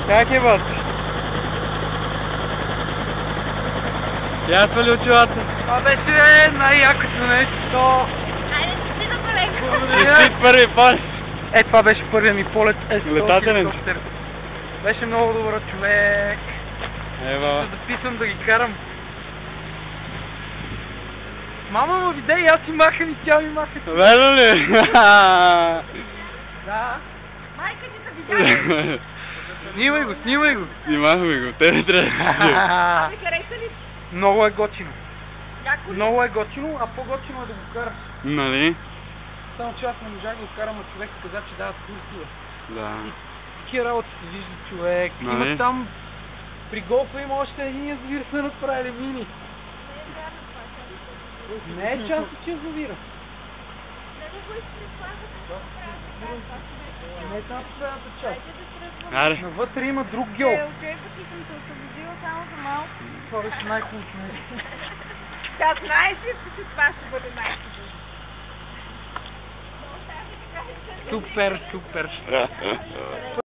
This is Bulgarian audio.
Как е, бат? Я свали очилата. Това беше най-якото нещо. Айде, си направи. Честит първи път. Това беше първият ми полет. Летателен. Беше много добър човек. Ева. Ще записвам да ги карам. Мама ме виде и аз си махам и тя ми маха. Верно ли? Да. Майка ти се видя. Снимай го, снимай го. Снимахме го, те не трябва. Ами хареса ли? Много е готино. Яко ли? Много е готино, а по-готино е да го караш. Нали? Само че аз не можах да го карам, а човек каза, че дават курсове. Да. Такива работи се вижда, човек. Нали? Има там... При голфа има още един язовир са направили мини. Не е част от язовира. Не е там последната част. Аре. Навътре има друг гьол. Очевидно си съм се освободила само за малко. Това беше най-хубавото нещо. Тя знаеш ли, че това ще бъде най-хубаво? Супер, супер.